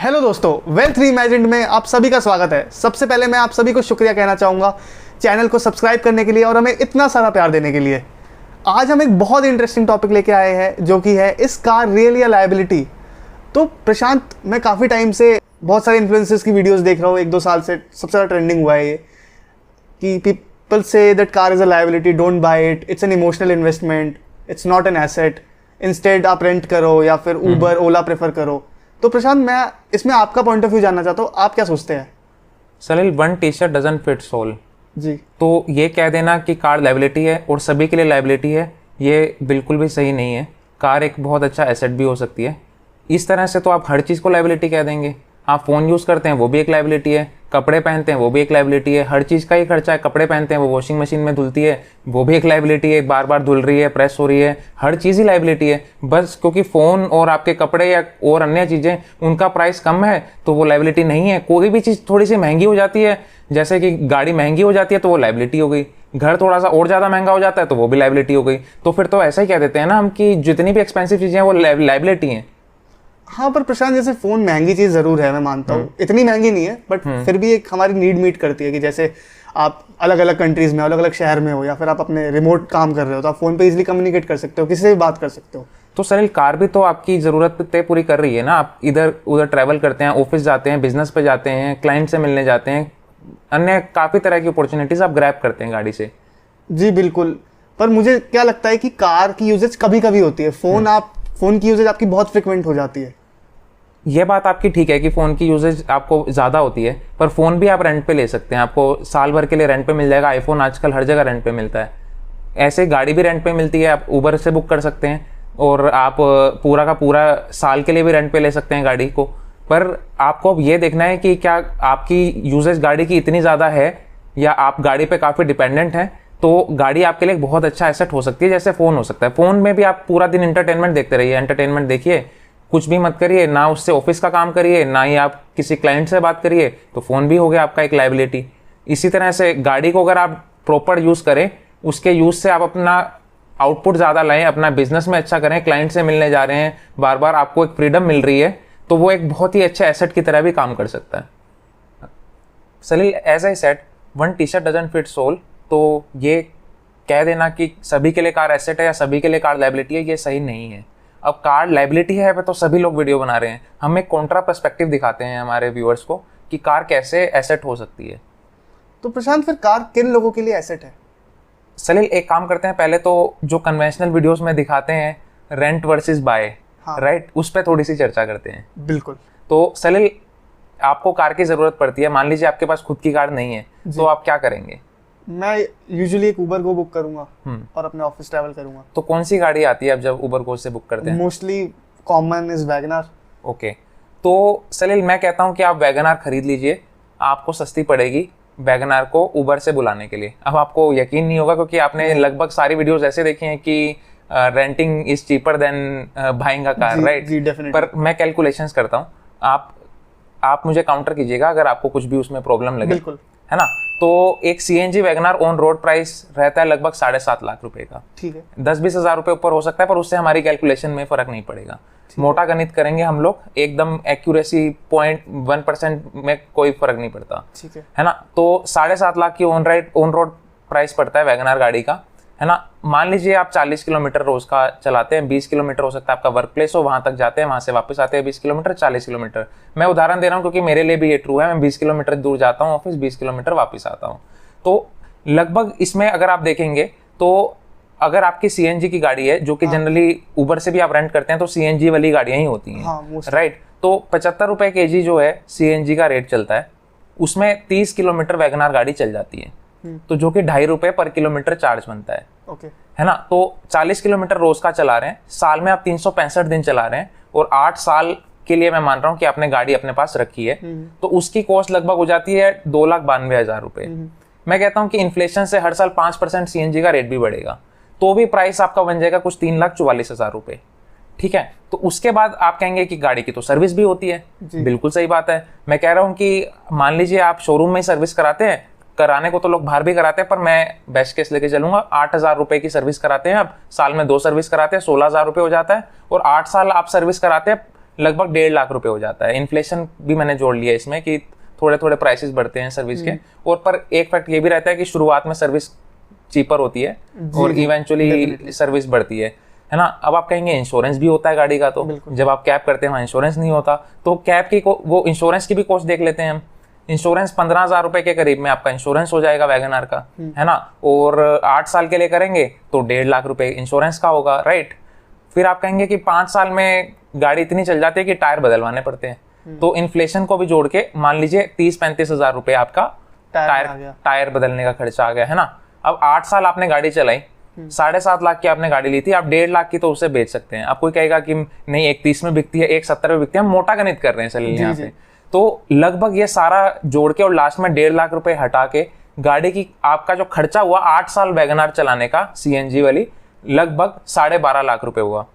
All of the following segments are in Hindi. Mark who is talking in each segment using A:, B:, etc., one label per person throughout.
A: हेलो दोस्तों, वेल्थ रीइमेजिन्ड में आप सभी का स्वागत है। सबसे पहले मैं आप सभी को शुक्रिया कहना चाहूँगा चैनल को सब्सक्राइब करने के लिए और हमें इतना सारा प्यार देने के लिए। आज हम एक बहुत इंटरेस्टिंग टॉपिक लेके आए हैं जो कि है इस कार रियली अ लायबिलिटी। तो प्रशांत, मैं काफ़ी टाइम से बहुत सारे इन्फ्लुएंसर्स की वीडियोस देख रहा हूँ, 1-2 साल से सबसे ज़्यादा ट्रेंडिंग हुआ है ये कि people say that car is a liability, don't buy it, it's an emotional investment, it's not an asset, instead आप रेंट करो या फिर ऊबर ओला प्रेफर करो। तो प्रशांत, मैं इसमें आपका पॉइंट ऑफ व्यू जानना चाहता हूँ, आप क्या सोचते हैं?
B: Salil, one T shirt doesn't fit soul
A: जी।
B: तो ये कह देना कि कार लायबिलिटी है और सभी के लिए लायबिलिटी है, ये बिल्कुल भी सही नहीं है। कार एक बहुत अच्छा एसेट भी हो सकती है। इस तरह से तो आप हर चीज़ को लायबिलिटी कह देंगे। आप फ़ोन यूज़ करते हैं वो भी एक लायबिलिटी है, कपड़े पहनते हैं वो भी एक लायबिलिटी है, हर चीज़ का ही खर्चा है। कपड़े पहनते हैं वो वॉशिंग मशीन में धुलती है वो भी एक लायबिलिटी है, बार बार धुल रही है, प्रेस हो रही है, हर चीज़ ही लायबिलिटी है। बस क्योंकि फ़ोन और आपके कपड़े या और अन्य चीज़ें उनका प्राइस कम है तो वो लायबिलिटी नहीं है। कोई भी चीज़ थोड़ी सी महंगी हो जाती है, जैसे कि गाड़ी महंगी हो जाती है तो वो लायबिलिटी हो गई, घर थोड़ा सा और ज़्यादा महंगा हो जाता है तो वो भी लायबिलिटी हो गई। तो फिर तो ऐसा ही कह देते हैं ना हम कि जितनी भी एक्सपेंसिव चीज़ें हैं वो लायबिलिटी हैं।
A: हाँ, पर प्रशांत, जैसे फ़ोन महंगी चीज़ ज़रूर है, मैं मानता हूँ, इतनी महंगी नहीं है, बट फिर भी एक हमारी नीड मीट करती है कि जैसे आप अलग अलग कंट्रीज़ में, अलग अलग शहर में हो या फिर आप अपने रिमोट काम कर रहे हो तो आप फ़ोन पे इजीली कम्युनिकेट कर सकते हो, किसी से भी बात कर सकते हो।
B: तो सलील, कार भी तो आपकी ज़रूरत पे पूरी कर रही है ना। आप इधर उधर ट्रैवल करते हैं, ऑफिस जाते हैं, बिजनेस पे जाते हैं, क्लाइंट से मिलने जाते हैं, अन्य काफ़ी तरह की अपॉर्चुनिटीज़ आप ग्रैब करते हैं गाड़ी से।
A: जी बिल्कुल, पर मुझे क्या लगता है कि कार की यूजेज कभी कभी होती है, फ़ोन की यूजेज आपकी बहुत फ्रिक्वेंट हो जाती है।
B: ये बात आपकी ठीक है कि फ़ोन की यूजेज आपको ज़्यादा होती है, पर फ़ोन भी आप रेंट पे ले सकते हैं। आपको साल भर के लिए रेंट पे मिल जाएगा। आईफोन आजकल हर जगह रेंट पे मिलता है। ऐसे गाड़ी भी रेंट पे मिलती है, आप उबर से बुक कर सकते हैं और आप पूरा का पूरा साल के लिए भी रेंट पे ले सकते हैं गाड़ी को। पर आपको अब ये देखना है कि क्या आपकी यूजेज गाड़ी की इतनी ज़्यादा है या आप गाड़ी पे काफ़ी डिपेंडेंट हैं, तो गाड़ी आपके लिए एक बहुत अच्छा एसेट हो सकती है, जैसे फ़ोन हो सकता है। फ़ोन में भी आप पूरा दिन एंटरटेनमेंट देखते रहिए, एंटरटेनमेंट देखिए, कुछ भी मत करिए, ना उससे ऑफिस का काम करिए, ना ही आप किसी क्लाइंट से बात करिए, तो फ़ोन भी हो गया आपका एक लायबिलिटी। इसी तरह से गाड़ी को अगर आप प्रॉपर यूज़ करें, उसके यूज़ से आप अपना आउटपुट ज़्यादा लाएं, अपना बिजनेस में अच्छा करें, क्लाइंट से मिलने जा रहे हैं, बार बार आपको एक फ्रीडम मिल रही है, तो वो एक बहुत ही अच्छे एसेट की तरह भी काम कर सकता है। Salil, as I said, one T shirt doesn't fit soul. तो ये कह देना कि सभी के लिए कार एसेट है या सभी के लिए कार लायबिलिटी है, ये सही नहीं है। अब कार लायबिलिटी है तो सभी लोग वीडियो बना रहे हैं, हम एक कॉन्ट्रा पर्सपेक्टिव दिखाते हैं हमारे व्यूअर्स को कि कार कैसे एसेट हो सकती है।
A: तो प्रशांत, फिर कार किन लोगों के लिए एसेट है?
B: सलील, एक काम करते हैं, पहले तो जो कन्वेंशनल वीडियोस में दिखाते हैं रेंट वर्सेस बाय, राइट, उस पर थोड़ी सी चर्चा करते हैं।
A: बिल्कुल।
B: तो सलील, आपको कार की ज़रूरत पड़ती है, मान लीजिए आपके पास खुद की कार नहीं है, तो आप क्या करेंगे?
A: मैं यूजुअली एक उबर को बुक करूंगा और अपने ऑफिस ट्रैवल करूंगा।
B: तो कौन सी गाड़ी आती है अब जब उबर को से बुक करते हैं?
A: Mostly common is WagonR.
B: Okay, तो सलील, मैं कहता हूँ कि आप वैगनआर खरीद लीजिए, आपको सस्ती पड़ेगी वैगनआर को उबर से बुलाने के लिए। अब आपको यकीन नहीं होगा क्योंकि आपने लगभग सारी वीडियोस ऐसे देखी हैं कि renting is cheaper than buying a car, right? पर मैं कैलकुलेशंस करता हूँ, आप मुझे काउंटर कीजिएगा अगर आपको कुछ भी उसमें प्रॉब्लम लगे,
A: बिल्कुल,
B: है ना? तो एक CNG WagonR on road price रहता है लगभग 7.5 लाख रुपए का।
A: ठीक है,
B: 10-20 हज़ार रुपए ऊपर हो सकता है, पर उससे हमारी कैलकुलेशन में फर्क नहीं पड़ेगा। मोटा गणित करेंगे हम लोग, एकदम एक्यूरेसी 0.1% में कोई फर्क नहीं पड़ता,
A: ठीक
B: है ना? तो 7.5 लाख की ऑन रोड प्राइस पड़ता है वैगनआर गाड़ी का, है ना? मान लीजिए आप 40 किलोमीटर रोज का चलाते हैं, 20 किलोमीटर हो सकता है आपका वर्क प्लेस हो, वहां तक जाते हैं, वहां से वापस आते हैं 20 किलोमीटर, 40 किलोमीटर। मैं उदाहरण दे रहा हूँ क्योंकि मेरे लिए भी ये ट्रू है, मैं 20 किलोमीटर दूर जाता हूँ ऑफिस, 20 किलोमीटर वापस आता हूँ। तो लगभग इसमें अगर आप देखेंगे तो अगर आपकी सीएनजी की गाड़ी है, जो कि जनरली उबर से भी आप रेंट करते हैं, तो सीएनजी वाली गाड़ियां ही होती हैं, राइट? तो 75 रुपए केजी जो है सीएनजी का रेट चलता है, उसमें 30 किलोमीटर वैगनआर गाड़ी चल जाती है, तो जो कि 2.5 रुपए पर किलोमीटर चार्ज बनता है, है ना? तो 40 किलोमीटर रोज का चला रहे हैं, साल में आप 365 दिन चला रहे हैं और 8 साल के लिए मैं मान रहा हूँ कि आपने गाड़ी अपने पास रखी है, तो उसकी कॉस्ट लगभग हो जाती है 2,92,000 रुपए। मैं कहता हूँ कि इन्फ्लेशन से हर साल 5% सीएनजी का रेट भी बढ़ेगा, तो भी प्राइस आपका बन जाएगा कुछ 3,44,000 रुपए, ठीक है? तो उसके बाद आप कहेंगे कि गाड़ी की तो सर्विस भी होती है, बिल्कुल सही बात है। मैं कह रहा हूँ कि मान लीजिए आप शोरूम में सर्विस कराते हैं, कराने को तो लोग बाहर भी कराते हैं, पर मैं बेस्ट केस लेके चलूंगा, 8,000 रुपए की सर्विस कराते हैं, अब साल में 2 सर्विस कराते हैं, 16,000 रुपए हो जाता है, और 8 साल आप सर्विस कराते हैं लगभग 1.5 लाख रुपए हो जाता है। इन्फ्लेशन भी मैंने जोड़ लिया इसमें कि थोड़े थोड़े प्राइसेस बढ़ते हैं सर्विस के, और पर एक फैक्ट ये भी रहता है कि शुरुआत में सर्विस चीपर होती है और इवेंचुअली सर्विस बढ़ती है ना। अब आप कहेंगे इंश्योरेंस भी होता है गाड़ी का, तो जब आप कैब करते हैं वहाँ इंश्योरेंस नहीं होता, तो कैब की वो इंश्योरेंस की भी कॉस्ट देख लेते हैं हम। इंश्योरेंस 15,000 रुपए के करीब में आपका इंश्योरेंस हो जाएगा वैगन आर का, है ना। और 8 साल के लिए करेंगे तो 1.5 लाख रुपए इंश्योरेंस का होगा, राइट। फिर आप कहेंगे कि 5 साल में गाड़ी इतनी चल जाती है कि टायर बदलवाने पड़ते हैं, तो इन्फ्लेशन को भी जोड़ के मान लीजिए 30-35 हजार रुपए आपका टायर बदलने का खर्चा आ गया, है ना। अब 8 साल आपने गाड़ी चलाई, 7.5 लाख की आपने गाड़ी ली थी, आप 1.5 लाख की तो उसे बेच सकते हैं। अब कोई कहेगा कि नहीं 1.30 में बिकती है, 1.70 में बिकती है, हम मोटा गणित कर रहे हैं सलील यहाँ पे। तो लगभग ये सारा जोड़ के और लास्ट में 1.5 लाख रुपए हटा के गाड़ी की आपका जो खर्चा हुआ 8 साल वैगन आर चलाने का सीएनजी वाली, लगभग 12.5 लाख रुपए हुआ।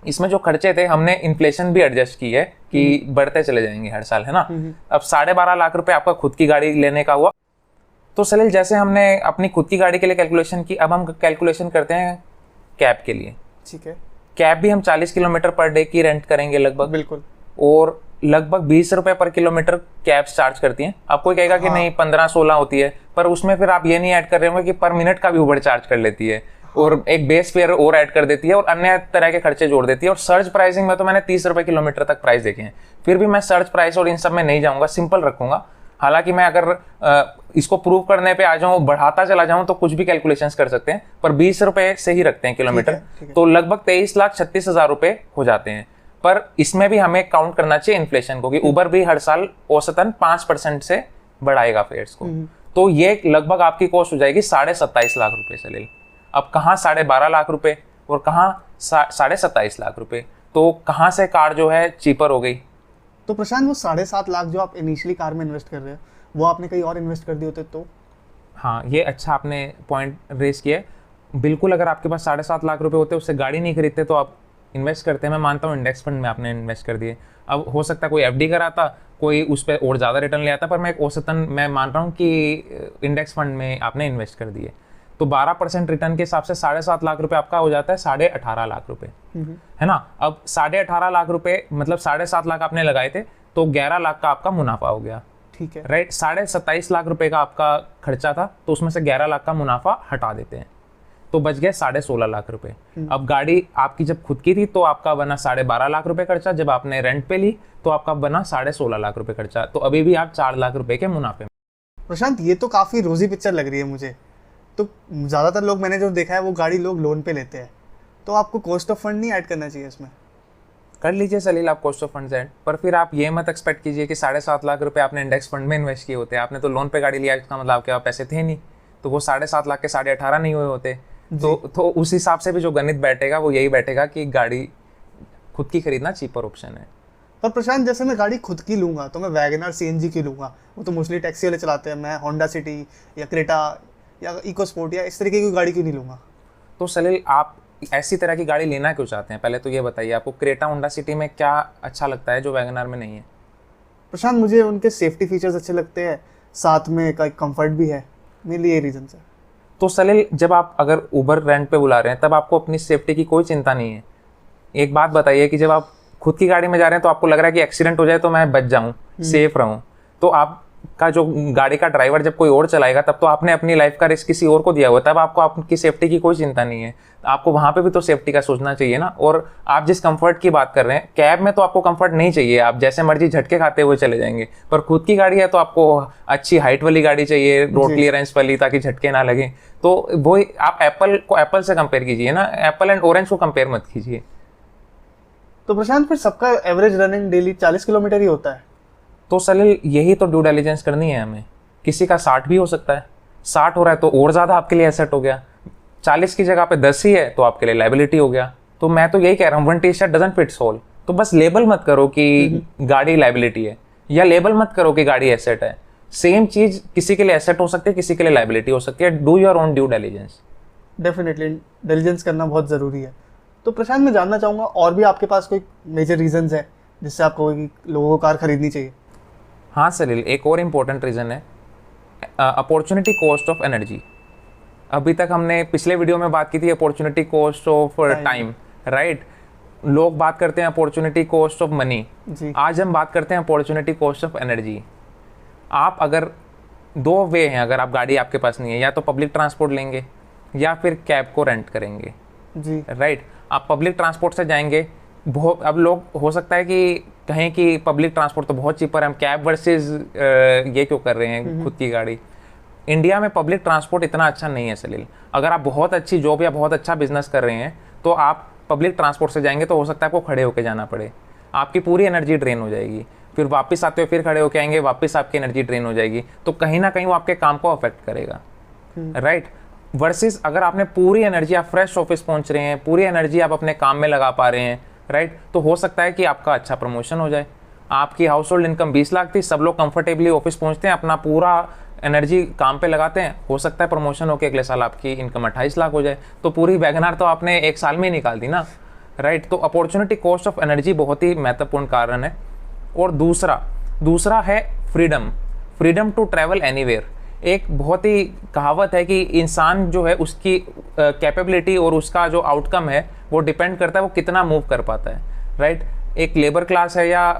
B: इसमें जो खर्चे थे हमने इन्फ्लेशन भी एडजस्ट की है कि बढ़ते चले जाएंगे हर साल, है ना। अब 12.5 लाख रुपए आपका खुद की गाड़ी लेने का हुआ। तो सलील जैसे हमने अपनी खुद की गाड़ी के लिए कैलकुलेशन की, अब हम कैलकुलेशन करते हैं कैब के लिए।
A: ठीक है।
B: कैब भी हम 40 किलोमीटर पर डे की रेंट करेंगे लगभग, बिल्कुल, और लगभग 20 रुपए पर किलोमीटर कैब चार्ज करती हैं। आप कोई कहेगा कि नहीं 15-16 होती है, पर उसमें फिर आप ये नहीं ऐड कर रहे होंगे कि पर मिनट का भी उबर चार्ज कर लेती है और एक बेस फेयर और ऐड कर देती है और अन्य तरह के खर्चे जोड़ देती है। और सर्च प्राइसिंग में तो मैंने 30 रुपए किलोमीटर तक प्राइस देखे हैं, फिर भी मैं सर्च प्राइस और इन सब में नहीं जाऊंगा, सिंपल रखूंगा। हालांकि मैं अगर इसको प्रूव करने पे आ जाऊं, बढ़ाता चला जाऊं, तो कुछ भी कैलकुलेशंस कर सकते हैं, पर 20 रुपए से ही रखते हैं किलोमीटर, तो लगभग 23,36,000 रुपए हो जाते हैं। पर इसमें भी हमें काउंट करना चाहिए इन्फ्लेशन को, कि उबर भी हर साल औसतन 5% से बढ़ाएगा फेयर्स को, तो ये लगभग आपकी कॉस्ट हो जाएगी 27.5 लाख रुपए से ले। अब कहाँ 12.5 लाख रुपए और कहाँ 27.5 लाख रुपए, तो कहाँ से कार जो है चीपर हो गई।
A: तो प्रशांत वो 7.5 लाख जो आप इनिशियली कार में इन्वेस्ट कर रहे हो, वो आपने कहीं और इन्वेस्ट कर दिए होते तो?
B: हाँ, ये अच्छा आपने पॉइंट रेस किया है। बिल्कुल, अगर आपके पास 7.5 लाख रुपए होते, उससे गाड़ी नहीं खरीदते, तो आप इन्वेस्ट करते हैं। मैं मानता हूँ इंडेक्स फंड में आपने इन्वेस्ट कर दिए। अब हो सकता है कोई एफडी कराता, कोई उस पर और ज़्यादा रिटर्न ले आता, पर मैं औसतन मैं मान रहा हूँ कि इंडेक्स फंड में आपने इन्वेस्ट कर दिए, तो 12% रिटर्न के हिसाब से 7.5 लाख रुपए आपका हो जाता है 18.5 लाख रुपए, है ना। अब 18.5 लाख रुपए मतलब 7.5 लाख आपने लगाए थे, तो 11 लाख का आपका मुनाफा हो गया,
A: ठीक है,
B: राइट। 27.5 लाख रुपए का आपका खर्चा था, तो उसमें से 11 लाख का मुनाफा हटा देते हैं, तो बच गए 16.5 लाख रुपए। अब गाड़ी आपकी जब खुद की थी तो आपका बना 12.5 लाख रुपए खर्चा, जब आपने रेंट पे ली तो आपका बना 16.5 लाख रुपए खर्चा, तो अभी भी आप 4 लाख रुपए के मुनाफे में।
A: प्रशांत ये तो काफी रोजी पिक्चर लग रही है मुझे। तो ज्यादातर लोग मैंने जो देखा है वो गाड़ी लोग लोन पे लेते हैं, तो आपको कॉस्ट ऑफ फंड नहीं ऐड करना चाहिए इसमें?
B: कर लीजिए सलील आप कॉस्ट ऑफ फंड ऐड, पर फिर आप ये मत एक्सपेक्ट कीजिए कि 7.5 लाख रुपए आपने इंडेक्स फंड में इन्वेस्ट किए होते हैं। आपने तो लोन पे गाड़ी लिया, इसका मतलब आपके पास पैसे थे नहीं, तो वो 7.5 लाख के 18.5 नहीं हुए होते। तो उस हिसाब से भी जो गणित बैठेगा वो यही बैठेगा कि गाड़ी खुद की खरीदना चीपर ऑप्शन है।
A: पर प्रशांत जैसे मैं गाड़ी खुद की लूंगा तो मैं वैगन आर सीएनजी की लूंगा, वो तो मोस्टली टैक्सी वाले चलाते हैं, मैं होंडा सिटी या क्रेटा या इको स्पोर्ट या इस तरीके की गाड़ी क्यों नहीं लूंगा?
B: तो सलील आप ऐसी तरह की गाड़ी लेना क्यों चाहते हैं, पहले तो ये बताइए, आपको क्रेटा होंडा सिटी में क्या अच्छा लगता है जो वैगन आर में नहीं है?
A: प्रशांत मुझे उनके सेफ्टी फीचर्स अच्छे लगते हैं, साथ में एक कंफर्ट भी है, मेरे लिए ये रीजन है।
B: तो सलील जब आप अगर उबर रेंट पे बुला रहे हैं तब आपको अपनी सेफ्टी की कोई चिंता नहीं है। एक बात बताइए कि जब आप खुद की गाड़ी में जा रहे हैं तो आपको लग रहा है कि एक्सीडेंट हो जाए तो मैं बच जाऊं, सेफ रहूं, तो आपका जो गाड़ी का ड्राइवर जब कोई और चलाएगा तब तो आपने अपनी लाइफ का रिस्क किसी और को दिया हुआ, तब आपको आपकी सेफ्टी की कोई चिंता नहीं है। आपको वहां पे भी तो सेफ्टी का सोचना चाहिए ना। और आप जिस कंफर्ट की बात कर रहे हैं, कैब में तो आपको कंफर्ट नहीं चाहिए, आप जैसे मर्जी झटके खाते हुए चले जाएंगे, पर खुद की गाड़ी है तो आपको अच्छी हाइट वाली गाड़ी चाहिए, रोड क्लियरेंस वाली, ताकि झटके ना लगे। तो वो आप एप्पल को एप्पल से कंपेयर कीजिए ना, एप्पल एंड ऑरेंज को कंपेयर मत कीजिए।
A: तो प्रशांत फिर सबका एवरेज रनिंग डेली 40 किलोमीटर ही होता है,
B: तो सलील यही तो ड्यू डिलिजेंस करनी है हमें। किसी का 60 भी हो सकता है, 60 हो रहा है तो और ज्यादा आपके लिए एसेट हो गया, 40 की जगह पे 10 ही है तो आपके लिए लाइबिलिटी हो गया। तो मैं तो यही कह रहा हूँ, one T shirt doesn't fits all. तो बस लेबल मत करो कि गाड़ी लाइबिलिटी है, या लेबल मत करो कि गाड़ी एसेट है। सेम चीज किसी के लिए एसेट हो सकती है, किसी के लिए लाइबिलिटी हो सकती है। Do your own due diligence.
A: Definitely diligence करना बहुत ज़रूरी है। तो प्रशांत मैं जानना चाहूँगा, और भी आपके पास कोई मेजर रीजंस है जिससे आपको लोगों को कार खरीदनी चाहिए?
B: हाँ सलील, एक और इम्पोर्टेंट रीज़न है अपॉर्चुनिटी कॉस्ट ऑफ एनर्जी। अभी तक हमने पिछले वीडियो में बात की थी opportunity cost of time, right. लोग बात करते हैं अपॉर्चुनिटी कॉस्ट ऑफ मनी,
A: जी
B: आज हम बात करते हैं अपॉर्चुनिटी कॉस्ट ऑफ एनर्जी। आप अगर दो वे हैं, अगर आप गाड़ी आपके पास नहीं है, या तो पब्लिक ट्रांसपोर्ट लेंगे या फिर कैब को रेंट करेंगे,
A: जी
B: राइट। आप पब्लिक ट्रांसपोर्ट से जाएंगे, बहुत अब लोग हो सकता है कि कहें कि पब्लिक ट्रांसपोर्ट तो बहुत चीपर है, हम कैब वर्सेस ये क्यों कर रहे हैं खुद की गाड़ी। इंडिया में पब्लिक ट्रांसपोर्ट इतना अच्छा नहीं है सलील। अगर आप बहुत अच्छी जॉब या बहुत अच्छा बिजनेस कर रहे हैं तो आप पब्लिक ट्रांसपोर्ट से जाएंगे तो हो सकता है आपको खड़े होकर जाना पड़े, आपकी पूरी एनर्जी ड्रेन हो जाएगी, फिर वापस आते हुए फिर खड़े होकर आएंगे, वापस आपकी एनर्जी ड्रेन हो जाएगी, तो कहीं ना कहीं वो आपके काम को अफेक्ट करेगा, राइट। वर्सेस अगर आपने पूरी एनर्जी, आप फ्रेश ऑफिस पहुंच रहे हैं, पूरी एनर्जी आप अपने काम में लगा पा रहे हैं, राइट, तो हो सकता है कि आपका अच्छा प्रमोशन हो जाए। आपकी हाउस होल्ड इनकम 20 लाख थी, सब लोग कंफर्टेबली ऑफिस पहुंचते हैं, अपना पूरा एनर्जी काम पे लगाते हैं, हो सकता है प्रमोशन होकर अगले साल आपकी इनकम 28 लाख हो जाए, तो पूरी वैगनार तो आपने एक साल में ही निकाल दी ना, राइट। तो अपॉर्चुनिटी कॉस्ट ऑफ एनर्जी बहुत ही महत्वपूर्ण कारण है। और दूसरा है फ्रीडम टू ट्रैवल एनीवेयर। एक बहुत ही कहावत है कि इंसान जो है उसकी कैपेबिलिटी और उसका जो आउटकम है वो डिपेंड करता है वो कितना मूव कर पाता है, राइट। एक लेबर क्लास है या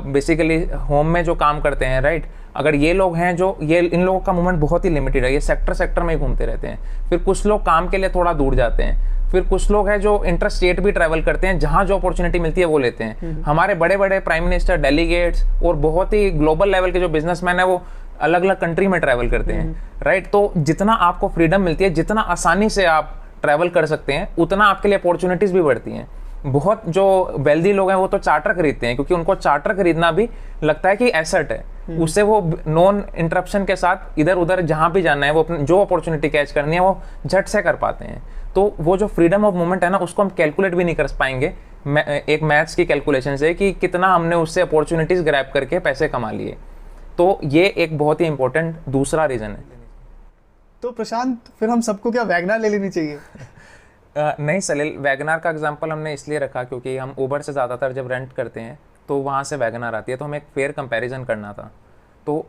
B: बेसिकली होम में जो काम करते हैं, राइट, अगर ये लोग हैं जो इन लोगों का मूवमेंट बहुत ही लिमिटेड है, ये सेक्टर में ही घूमते रहते हैं। फिर कुछ लोग काम के लिए थोड़ा दूर जाते हैं, फिर कुछ लोग हैं जो इंटर स्टेट भी ट्रैवल करते हैं, जहां जो अपॉर्चुनिटी मिलती है वो लेते हैं। हमारे बड़े बड़े प्राइम मिनिस्टर, डेलीगेट्स और बहुत ही ग्लोबल लेवल के जो बिजनेसमैन है वो अलग अलग कंट्री में ट्रैवल करते हैं, राइट। तो जितना आपको फ्रीडम मिलती है, जितना आसानी से आप ट्रैवल कर सकते हैं, उतना आपके लिए अपॉर्चुनिटीज भी बढ़ती हैं। बहुत जो वेल्दी लोग हैं वो तो चार्टर खरीदते हैं, क्योंकि उनको चार्टर खरीदना भी लगता है कि एसेट है, उससे वो नॉन इंटरप्शन के साथ इधर उधर जहां भी जाना है, वो अपनी जो अपॉर्चुनिटी कैच करनी है वो झट से कर पाते हैं। तो वो जो फ्रीडम ऑफ मूवमेंट है ना, उसको हम कैलकुलेट भी नहीं कर पाएंगे एक मैथ्स की कैलकुलेशन से कि कितना हमने उससे अपॉर्चुनिटीज ग्रैब करके पैसे कमा लिए। तो ये एक बहुत ही इंपॉर्टेंट दूसरा रीजन है।
A: तो प्रशांत, फिर हम सबको क्या वैगनार ले लेनी चाहिए?
B: नहीं सलील, वैगनार का एग्जांपल हमने इसलिए रखा क्योंकि हम उबर से ज़्यादातर जब रेंट करते हैं तो वहाँ से वैगनार आती है, तो हमें एक फेयर कंपैरिजन करना था। तो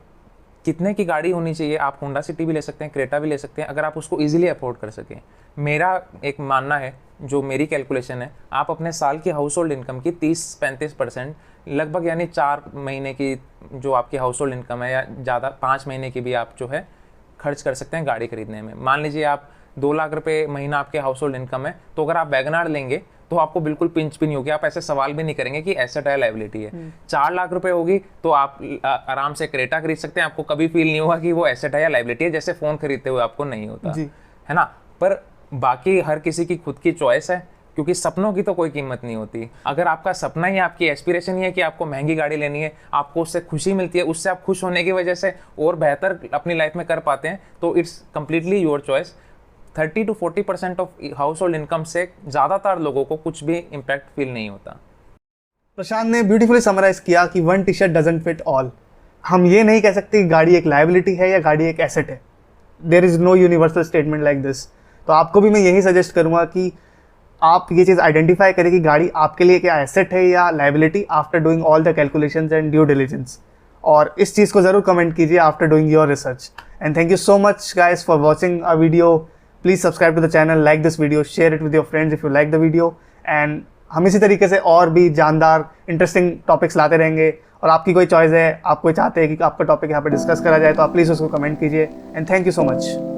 B: कितने की गाड़ी होनी चाहिए? आप होंडा सिटी भी ले सकते हैं, क्रेटा भी ले सकते हैं, अगर आप उसको इजीली अफोर्ड कर सकें। मेरा एक मानना है, जो मेरी कैलकुलेशन है, आप अपने साल की हाउस होल्ड इनकम की 30-35% लगभग, यानी 4 महीने की जो आपकी हाउस होल्ड इनकम है, या ज़्यादा 5 महीने की भी आप जो है खर्च कर सकते हैं गाड़ी खरीदने में। मान लीजिए आप 2 लाख रुपए महीना आपके हाउस होल्ड इनकम है, तो अगर आप वैगनार लेंगे तो आपको बिल्कुल पिंच भी नहीं होगी, आप ऐसे सवाल भी नहीं करेंगे कि एसेट है लायबिलिटी है। 4 लाख रुपए होगी तो आप आराम से क्रेटा खरीद सकते हैं, आपको कभी फील नहीं होगा कि वो एसेट है या लायबिलिटी है, जैसे फोन खरीदते हुए आपको नहीं होता है ना। पर बाकी हर किसी की खुद की चॉइस है, क्योंकि सपनों की तो कोई कीमत नहीं होती। अगर आपका सपना ही, आपकी एस्पिरेशन ही है कि आपको महंगी गाड़ी लेनी है, आपको उससे खुशी मिलती है, उससे आप खुश होने की वजह से और बेहतर अपनी लाइफ में कर पाते हैं, तो it's completely your choice. 30 to 40% of house hold income से ज़्यादातर लोगों को कुछ भी इम्पैक्ट फील नहीं होता।
A: प्रशांत ने ब्यूटीफुली समराइज किया कि one T shirt doesn't fit all. हम ये नहीं कह सकते कि गाड़ी एक लायबिलिटी है या गाड़ी एक एसेट है। There is no universal statement like this. तो आपको भी मैं यही सजेस्ट करूँगा कि आप ये चीज़ आइडेंटिफाई करें कि गाड़ी आपके लिए क्या एसेट है या liability, after doing all the calculations and due diligence. और इस चीज़ को ज़रूर कमेंट कीजिए after doing your research. And thank you so much guys for watching a video. Please subscribe to the channel, like this video, share it with your friends if you like the video, and हम इसी तरीके से और भी जानदार इंटरेस्टिंग टॉपिक्स लाते रहेंगे। और आपकी कोई चॉइस है, आप कोई चाहते हैं कि आपका टॉपिक यहाँ पे डिस्कस करा जाए, तो आप प्लीज़ उसको कमेंट कीजिए। And thank you so much.